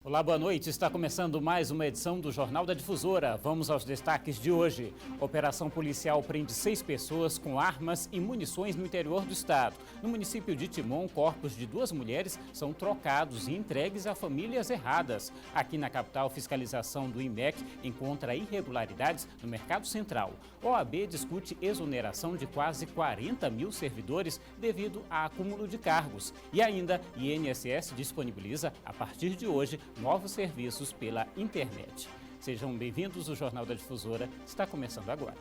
Olá, boa noite. Está começando mais uma edição do Jornal da Difusora. Vamos aos destaques de hoje. Operação policial prende 6 pessoas com armas e munições no interior do estado. No município de Timon, corpos de 2 mulheres são trocados e entregues a famílias erradas. Aqui na capital, fiscalização do IMEC encontra irregularidades no Mercado Central. OAB discute exoneração de quase 40 mil servidores devido a acúmulo de cargos. E ainda, INSS disponibiliza, a partir de hoje, novos serviços pela internet. Sejam bem-vindos, o Jornal da Difusora está começando agora.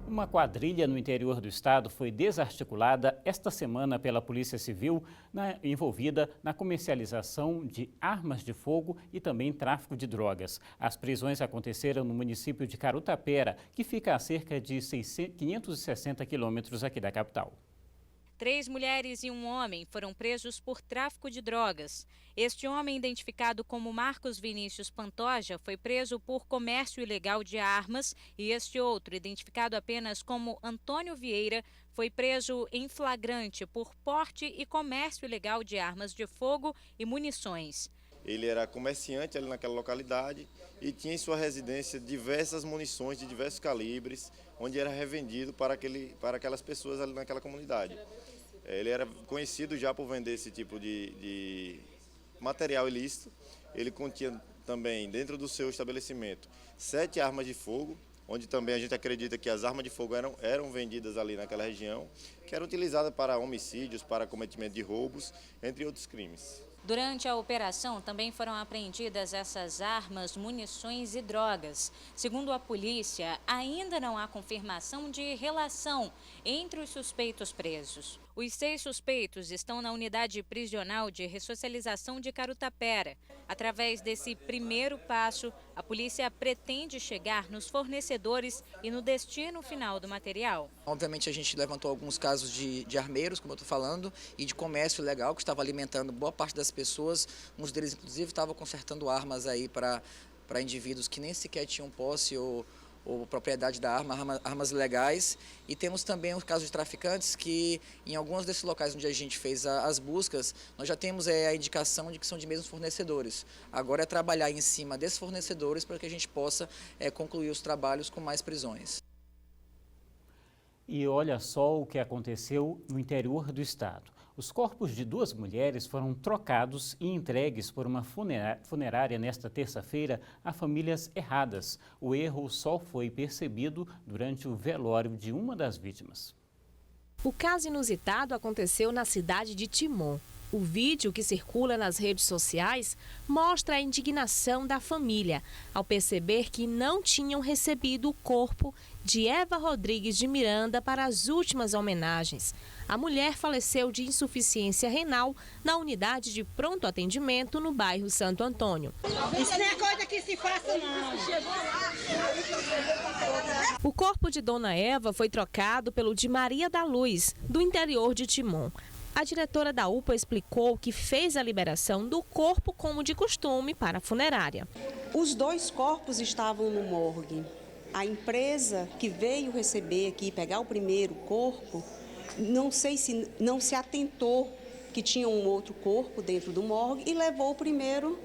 Uma quadrilha no interior do estado foi desarticulada esta semana pela Polícia Civil, envolvida na comercialização de armas de fogo e também tráfico de drogas. As prisões aconteceram no município de Carutapera, que fica a cerca de 560 quilômetros aqui da capital. 3 mulheres e um homem foram presos por tráfico de drogas. Este homem, identificado como Marcos Vinícius Pantoja, foi preso por comércio ilegal de armas e este outro, identificado apenas como Antônio Vieira, foi preso em flagrante por porte e comércio ilegal de armas de fogo e munições. Ele era comerciante ali naquela localidade e tinha em sua residência diversas munições de diversos calibres, onde era revendido para aquelas pessoas ali naquela comunidade. Ele era conhecido já por vender esse tipo de material ilícito. Ele continha também, dentro do seu estabelecimento, 7 armas de fogo, onde também a gente acredita que as armas de fogo eram vendidas ali naquela região, que eram utilizadas para homicídios, para cometimento de roubos, entre outros crimes. Durante a operação, também foram apreendidas essas armas, munições e drogas. Segundo a polícia, ainda não há confirmação de relação entre os suspeitos presos. Os 6 suspeitos estão na unidade prisional de ressocialização de Carutapera. Através desse primeiro passo, a polícia pretende chegar nos fornecedores e no destino final do material. Obviamente a gente levantou alguns casos de armeiros, como eu estou falando, e de comércio ilegal que estava alimentando boa parte das pessoas. Uns deles, inclusive, estavam consertando armas aí para indivíduos que nem sequer tinham posse ou propriedade da armas ilegais. E temos também os casos de traficantes que, em alguns desses locais onde a gente fez as buscas, nós já temos a indicação de que são de mesmos fornecedores. Agora é trabalhar em cima desses fornecedores para que a gente possa concluir os trabalhos com mais prisões. E olha só o que aconteceu no interior do estado. Os corpos de 2 mulheres foram trocados e entregues por uma funerária nesta terça-feira a famílias erradas. O erro só foi percebido durante o velório de uma das vítimas. O caso inusitado aconteceu na cidade de Timon. O vídeo que circula nas redes sociais mostra a indignação da família ao perceber que não tinham recebido o corpo de Eva Rodrigues de Miranda para as últimas homenagens. A mulher faleceu de insuficiência renal na unidade de pronto atendimento no bairro Santo Antônio. Isso não é coisa que se faça, não. O corpo de Dona Eva foi trocado pelo de Maria da Luz, do interior de Timon. A diretora da UPA explicou que fez a liberação do corpo como de costume para a funerária. Os 2 corpos estavam no morgue. A empresa que veio receber aqui, pegar o primeiro corpo, não sei se não se atentou que tinha um outro corpo dentro do morgue e levou o primeiro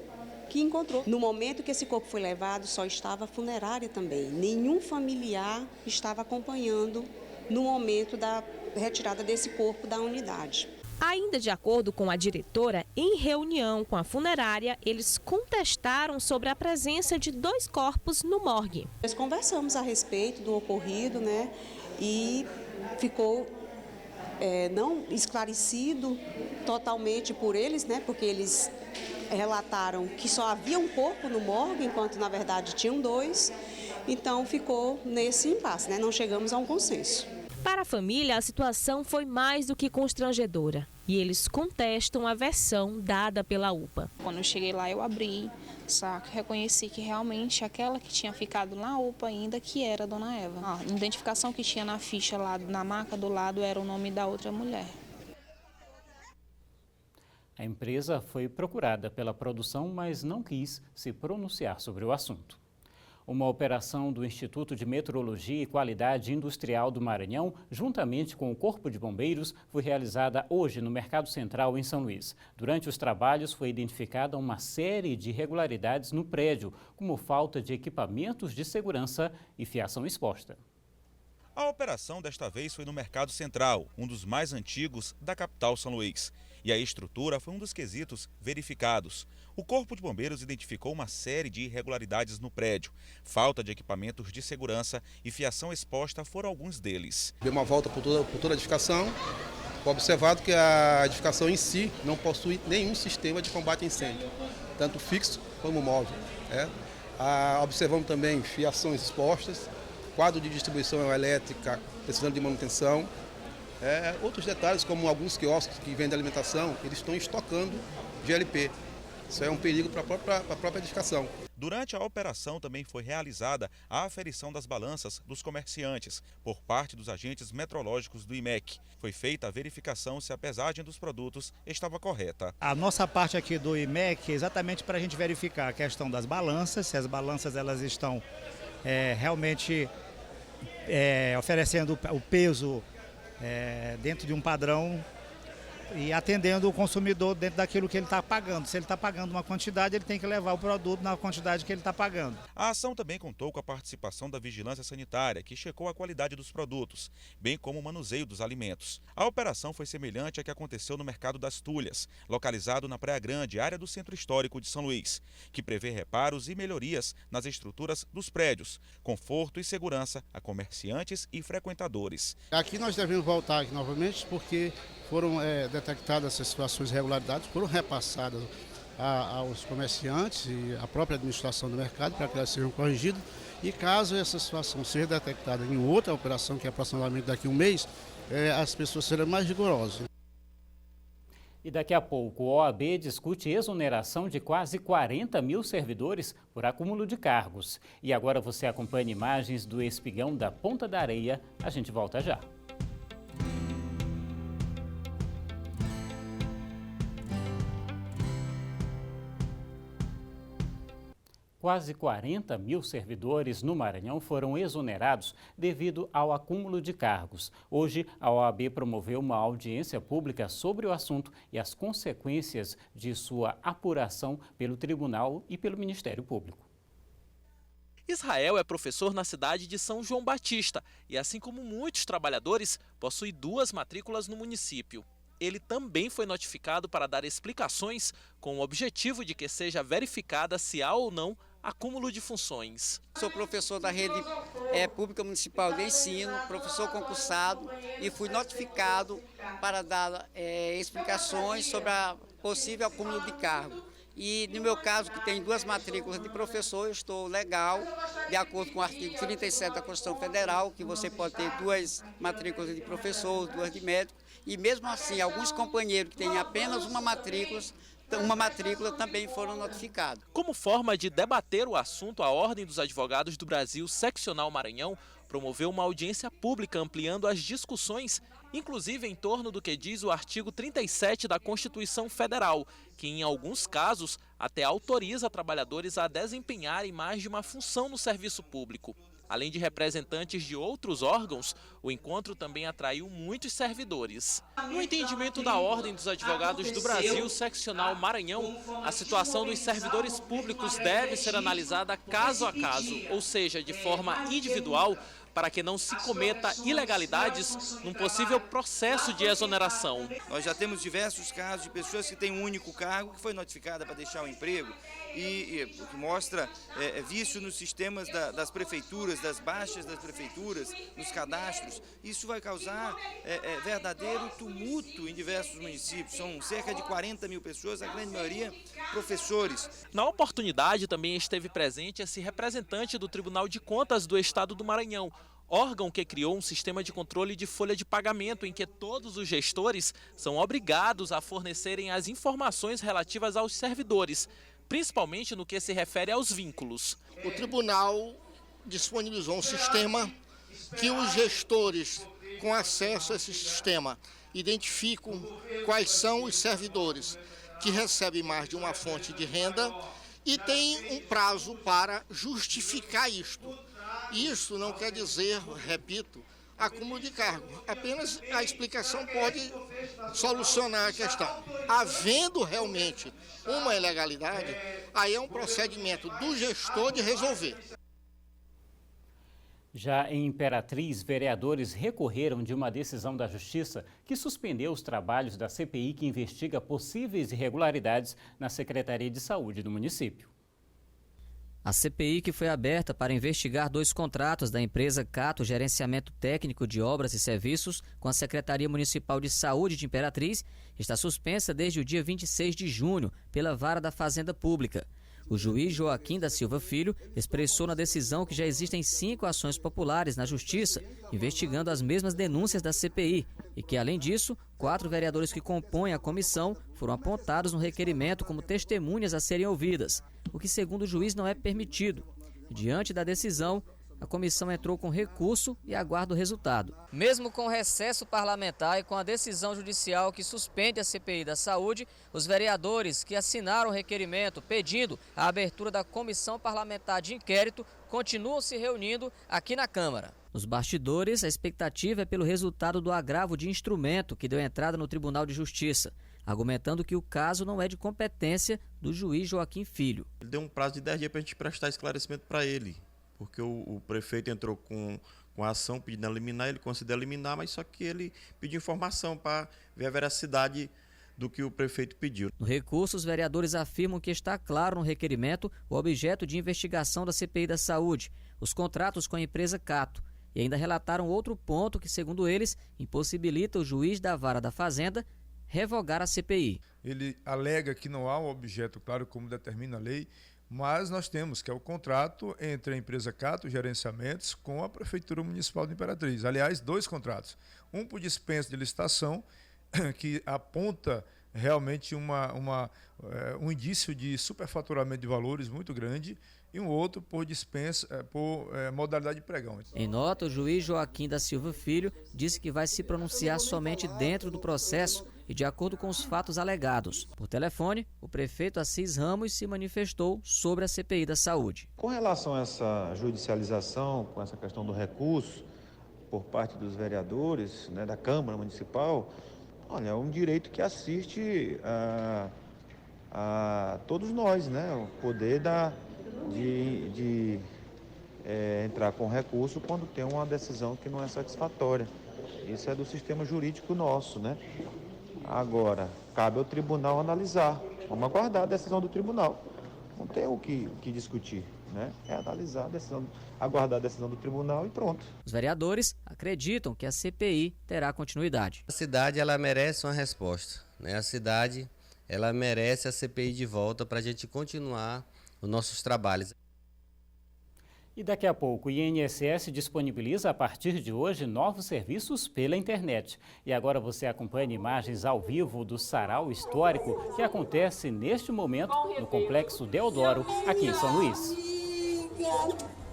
que encontrou. No momento que esse corpo foi levado, só estava a funerária também. Nenhum familiar estava acompanhando no momento da retirada desse corpo da unidade. Ainda de acordo com a diretora, em reunião com a funerária, eles contestaram sobre a presença de 2 corpos no morgue. Nós conversamos a respeito do ocorrido, né, e ficou não esclarecido totalmente por eles, né, porque eles relataram que só havia um corpo no morgue, enquanto na verdade tinham 2. Então ficou nesse impasse, né, não chegamos a um consenso. Para a família, a situação foi mais do que constrangedora e eles contestam a versão dada pela UPA. Quando eu cheguei lá, eu abri, saco, reconheci que realmente aquela que tinha ficado na UPA ainda que era a Dona Eva. A identificação que tinha na ficha lá, na maca do lado, era o nome da outra mulher. A empresa foi procurada pela produção, mas não quis se pronunciar sobre o assunto. Uma operação do Instituto de Metrologia e Qualidade Industrial do Maranhão, juntamente com o Corpo de Bombeiros, foi realizada hoje no Mercado Central, em São Luís. Durante os trabalhos, foi identificada uma série de irregularidades no prédio, como falta de equipamentos de segurança e fiação exposta. A operação desta vez foi no Mercado Central, um dos mais antigos da capital São Luís. E a estrutura foi um dos quesitos verificados. O Corpo de Bombeiros identificou uma série de irregularidades no prédio. Falta de equipamentos de segurança e fiação exposta foram alguns deles. Deu uma volta por toda a edificação. Foi observado que a edificação em si não possui nenhum sistema de combate a incêndio, tanto fixo como móvel. Observamos também fiações expostas, quadro de distribuição elétrica precisando de manutenção. Outros detalhes, como alguns quiosques que vendem alimentação, eles estão estocando GLP. Isso é um perigo para a própria edificação. Durante a operação também foi realizada a aferição das balanças dos comerciantes por parte dos agentes metrológicos do IMEC. Foi feita a verificação se a pesagem dos produtos estava correta. A nossa parte aqui do IMEC é exatamente para a gente verificar a questão das balanças, se as balanças elas estão realmente oferecendo o peso dentro de um padrão e atendendo o consumidor dentro daquilo que ele está pagando. Se ele está pagando uma quantidade, ele tem que levar o produto na quantidade que ele está pagando. A ação também contou com a participação da Vigilância Sanitária, que checou a qualidade dos produtos, bem como o manuseio dos alimentos. A operação foi semelhante à que aconteceu no Mercado das Tulhas, localizado na Praia Grande, área do Centro Histórico de São Luís, que prevê reparos e melhorias nas estruturas dos prédios, conforto e segurança a comerciantes e frequentadores. Aqui nós devemos voltar aqui novamente porque foram detectadas essas situações de irregularidades, foram repassadas aos comerciantes e à própria administração do mercado para que elas sejam corrigidas. E caso essa situação seja detectada em outra operação, que é aproximadamente daqui a um mês, as pessoas serão mais rigorosas. E daqui a pouco, o OAB discute exoneração de quase 40 mil servidores por acúmulo de cargos. E agora você acompanha imagens do espigão da Ponta da Areia. A gente volta já. Quase 40 mil servidores no Maranhão foram exonerados devido ao acúmulo de cargos. Hoje, a OAB promoveu uma audiência pública sobre o assunto e as consequências de sua apuração pelo Tribunal e pelo Ministério Público. Israel é professor na cidade de São João Batista e, assim como muitos trabalhadores, possui 2 matrículas no município. Ele também foi notificado para dar explicações com o objetivo de que seja verificada se há ou não acúmulo de funções. Sou professor da rede pública municipal de ensino, professor concursado, e fui notificado para dar explicações sobre a possível acúmulo de cargo. E no meu caso, que tem 2 matrículas de professor, eu estou legal, de acordo com o artigo 37 da Constituição Federal, que você pode ter 2 matrículas de professor, 2 de médico, e mesmo assim, alguns companheiros que têm apenas uma matrícula também foram notificados. Como forma de debater o assunto, a Ordem dos Advogados do Brasil, Seccional Maranhão, promoveu uma audiência pública ampliando as discussões, inclusive em torno do que diz o artigo 37 da Constituição Federal, que em alguns casos até autoriza trabalhadores a desempenharem mais de uma função no serviço público. Além de representantes de outros órgãos, o encontro também atraiu muitos servidores. No entendimento da Ordem dos Advogados do Brasil, Seccional Maranhão, a situação dos servidores públicos deve ser analisada caso a caso, ou seja, de forma individual, para que não se cometa ilegalidades num possível processo de exoneração. Nós já temos diversos casos de pessoas que têm um único cargo que foi notificada para deixar o emprego e que mostra vício nos sistemas das prefeituras, das baixas das prefeituras, nos cadastros. Isso vai causar verdadeiro tumulto em diversos municípios. São cerca de 40 mil pessoas, a grande maioria professores. Na oportunidade também esteve presente esse representante do Tribunal de Contas do Estado do Maranhão, órgão que criou um sistema de controle de folha de pagamento em que todos os gestores são obrigados a fornecerem as informações relativas aos servidores, principalmente no que se refere aos vínculos. O tribunal disponibilizou um sistema que os gestores, com acesso a esse sistema, identificam quais são os servidores que recebem mais de uma fonte de renda e tem um prazo para justificar isto. Isso não quer dizer, repito, acúmulo de cargo. Apenas a explicação pode solucionar a questão. Havendo realmente uma ilegalidade, aí é um procedimento do gestor de resolver. Já em Imperatriz, vereadores recorreram de uma decisão da Justiça que suspendeu os trabalhos da CPI que investiga possíveis irregularidades na Secretaria de Saúde do município. A CPI, que foi aberta para investigar 2 contratos da empresa Cato Gerenciamento Técnico de Obras e Serviços com a Secretaria Municipal de Saúde de Imperatriz, está suspensa desde o dia 26 de junho pela Vara da Fazenda Pública. O juiz Joaquim da Silva Filho expressou na decisão que já existem 5 ações populares na Justiça investigando as mesmas denúncias da CPI e que, além disso, 4 vereadores que compõem a comissão foram apontados no requerimento como testemunhas a serem ouvidas, o que, segundo o juiz, não é permitido. Diante da decisão, a comissão entrou com recurso e aguarda o resultado. Mesmo com o recesso parlamentar e com a decisão judicial que suspende a CPI da Saúde, os vereadores que assinaram o requerimento pedindo a abertura da comissão parlamentar de inquérito continuam se reunindo aqui na Câmara. Nos bastidores, a expectativa é pelo resultado do agravo de instrumento que deu entrada no Tribunal de Justiça, argumentando que o caso não é de competência do juiz Joaquim Filho. Ele deu um prazo de 10 dias para a gente prestar esclarecimento para ele, porque o prefeito entrou com a ação pedindo a liminar, ele considera liminar, mas só que ele pediu informação para ver a veracidade do que o prefeito pediu. No recurso, os vereadores afirmam que está claro no requerimento o objeto de investigação da CPI da Saúde, os contratos com a empresa Cato, e ainda relataram outro ponto que, segundo eles, impossibilita o juiz da Vara da Fazenda revogar a CPI. Ele alega que não há um objeto claro como determina a lei, mas nós temos que é o contrato entre a empresa Cato Gerenciamentos com a Prefeitura Municipal de Imperatriz. Aliás, 2 contratos. Um por dispensa de licitação, que aponta realmente um indício de superfaturamento de valores muito grande, e um outro por dispensa, por modalidade de pregão. Em nota, o juiz Joaquim da Silva Filho disse que vai se pronunciar somente dentro do processo e de acordo com os fatos alegados. Por telefone, o prefeito Assis Ramos se manifestou sobre a CPI da Saúde. Com relação a essa judicialização, com essa questão do recurso por parte dos vereadores, né, da Câmara Municipal, olha, é um direito que assiste a todos nós, né? O poder de entrar com recurso quando tem uma decisão que não é satisfatória. Isso é do sistema jurídico nosso, né? Agora, cabe ao tribunal analisar. Vamos aguardar a decisão do tribunal. Não tem o que discutir, né? É analisar a decisão, aguardar a decisão do tribunal e pronto. Os vereadores acreditam que a CPI terá continuidade. A cidade, ela merece uma resposta, né? A cidade, ela merece a CPI de volta para a gente continuar os nossos trabalhos. E daqui a pouco, o INSS disponibiliza a partir de hoje novos serviços pela internet. E agora você acompanha imagens ao vivo do Sarau Histórico que acontece neste momento no Complexo Deodoro, aqui em São Luís.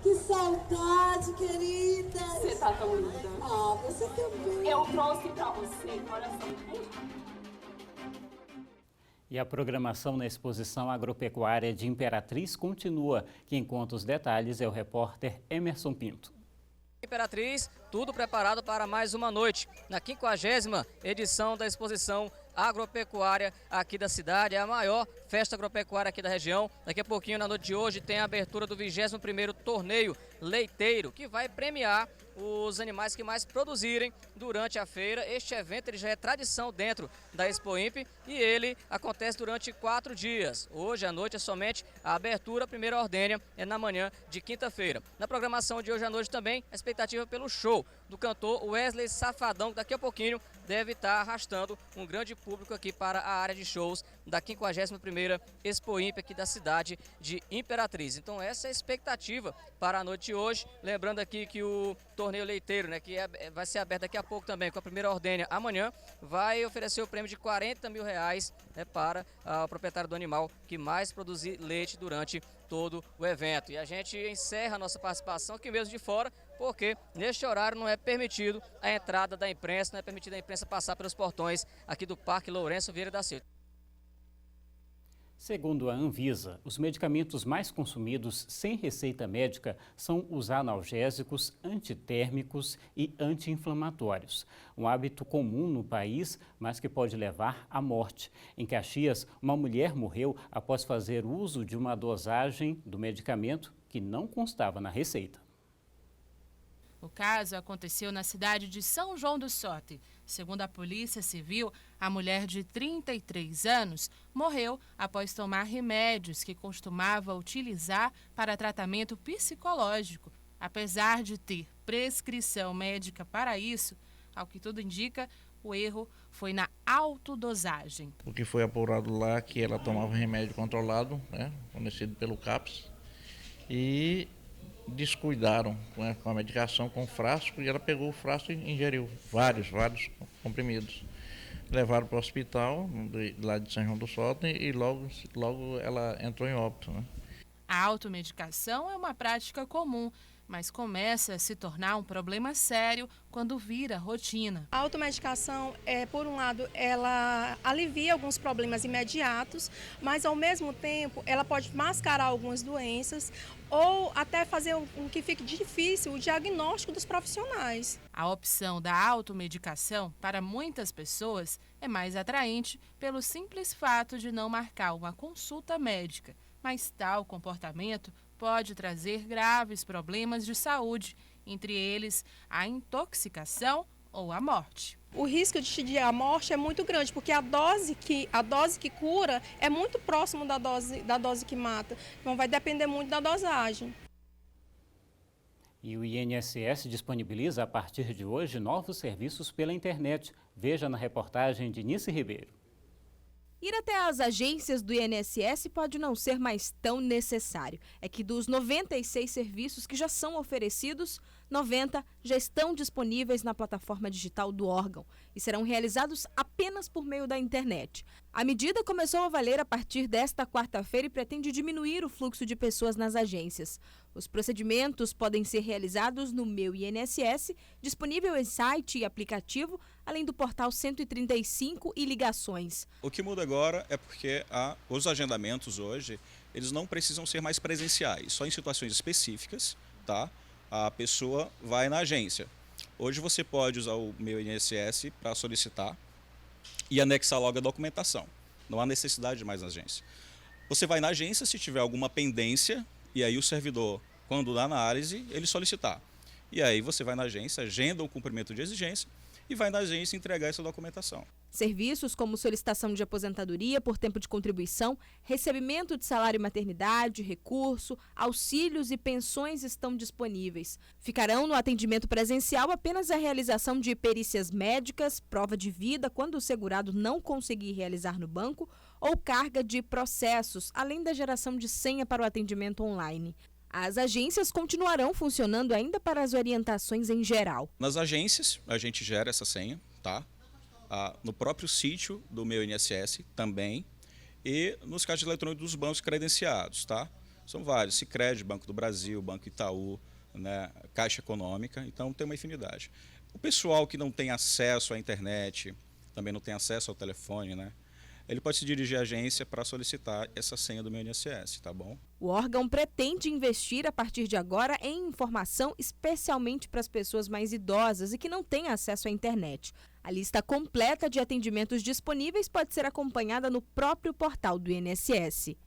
Que saudade, querida! Você tá tão linda. Ah, você também. Eu trouxe pra você, coração. E a programação na exposição agropecuária de Imperatriz continua. Quem conta os detalhes é o repórter Emerson Pinto. Imperatriz, tudo preparado para mais uma noite. Na 50ª edição da exposição agropecuária aqui da cidade, é a maior festa agropecuária aqui da região. Daqui a pouquinho, na noite de hoje, tem a abertura do 21º torneio leiteiro, que vai premiar os animais que mais produzirem durante a feira. Este evento ele já é tradição dentro da Expo Imp e ele acontece durante 4 dias. Hoje à noite é somente a abertura, a primeira ordênia é na manhã de quinta-feira. Na programação de hoje à noite também, a expectativa pelo show do cantor Wesley Safadão, que daqui a pouquinho deve estar arrastando um grande público aqui para a área de shows da 51ª Expo Imp aqui da cidade de Imperatriz. Então essa é a expectativa para a noite de hoje. Lembrando aqui que o torneio leiteiro, né, que vai ser aberto daqui a pouco também, com a primeira ordênia amanhã, vai oferecer o prêmio de R$40 mil, né, para o proprietário do animal que mais produzir leite durante todo o evento. E a gente encerra a nossa participação aqui mesmo de fora, porque neste horário não é permitido a entrada da imprensa, não é permitido a imprensa passar pelos portões aqui do Parque Lourenço Vieira da Silva. Segundo a Anvisa, os medicamentos mais consumidos sem receita médica são os analgésicos, antitérmicos e anti-inflamatórios. Um hábito comum no país, mas que pode levar à morte. Em Caxias, uma mulher morreu após fazer uso de uma dosagem do medicamento que não constava na receita. O caso aconteceu na cidade de São João do Sote. Segundo a Polícia Civil, a mulher de 33 anos morreu após tomar remédios que costumava utilizar para tratamento psicológico. Apesar de ter prescrição médica para isso, ao que tudo indica, o erro foi na autodosagem. O que foi apurado lá é que ela tomava remédio controlado, fornecido pelo CAPS, e descuidaram com a medicação, com o frasco, e ela pegou o frasco e ingeriu vários comprimidos. Levaram para o hospital, lá de São João do Sote, e logo ela entrou em óbito. A automedicação é uma prática comum, mas começa a se tornar um problema sério quando vira rotina. A automedicação, por um lado, ela alivia alguns problemas imediatos, mas ao mesmo tempo ela pode mascarar algumas doenças ou até fazer com que fique difícil o diagnóstico dos profissionais. A opção da automedicação, para muitas pessoas, é mais atraente pelo simples fato de não marcar uma consulta médica, mas tal comportamento pode trazer graves problemas de saúde, entre eles a intoxicação ou a morte. O risco de a morte é muito grande, porque a dose que cura é muito próximo da dose que mata. Então vai depender muito da dosagem. E o INSS disponibiliza a partir de hoje novos serviços pela internet. Veja na reportagem de Nice Ribeiro. Ir até as agências do INSS pode não ser mais tão necessário. É que dos 96 serviços que já são oferecidos, 90 já estão disponíveis na plataforma digital do órgão e serão realizados apenas por meio da internet. A medida começou a valer a partir desta quarta-feira e pretende diminuir o fluxo de pessoas nas agências. Os procedimentos podem ser realizados no Meu INSS, disponível em site e aplicativo, além do portal 135 e ligações. O que muda agora é porque os agendamentos hoje, eles não precisam ser mais presenciais, só em situações específicas, tá? A pessoa vai na agência. Hoje você pode usar o Meu INSS para solicitar e anexar logo a documentação. Não há necessidade de mais na agência. Você vai na agência se tiver alguma pendência, e aí o servidor, quando dá análise, ele solicitar. E aí você vai na agência, agenda o cumprimento de exigência e vai na agência entregar essa documentação. Serviços como solicitação de aposentadoria por tempo de contribuição, recebimento de salário e maternidade, recurso, auxílios e pensões estão disponíveis. Ficarão no atendimento presencial apenas a realização de perícias médicas, prova de vida quando o segurado não conseguir realizar no banco ou carga de processos, além da geração de senha para o atendimento online. As agências continuarão funcionando ainda para as orientações em geral. Nas agências, a gente gera essa senha, tá? No próprio sítio do Meu INSS também, e nos caixas eletrônicos dos bancos credenciados, tá? São vários, Sicredi, Banco do Brasil, Banco Itaú, né, Caixa Econômica, então tem uma infinidade. O pessoal que não tem acesso à internet, também não tem acesso ao telefone, né? Ele pode se dirigir à agência para solicitar essa senha do Meu INSS, tá bom? O órgão pretende investir a partir de agora em informação especialmente para as pessoas mais idosas e que não têm acesso à internet. A lista completa de atendimentos disponíveis pode ser acompanhada no próprio portal do INSS.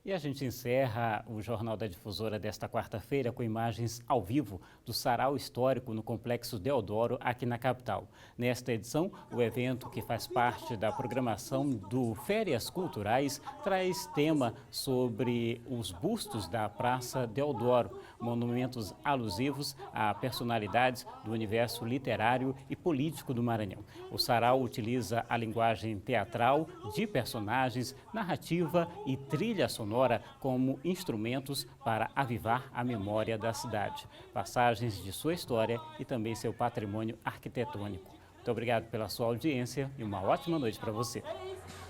E a gente encerra o Jornal da Difusora desta quarta-feira com imagens ao vivo do Sarau Histórico no Complexo Deodoro, aqui na capital. Nesta edição, o evento, que faz parte da programação do Férias Culturais, traz tema sobre os bustos da Praça Deodoro, monumentos alusivos a personalidades do universo literário e político do Maranhão. O Sarau utiliza a linguagem teatral de personagens, narrativa e trilha sonora como instrumentos para avivar a memória da cidade, passagens de sua história e também seu patrimônio arquitetônico. Muito obrigado pela sua audiência e uma ótima noite para você.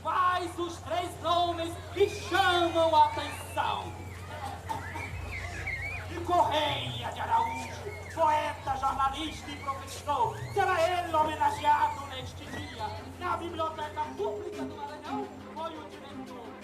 Quais os três nomes que chamam a atenção? E Correia de Araújo, poeta, jornalista e professor, será ele homenageado neste dia na Biblioteca Pública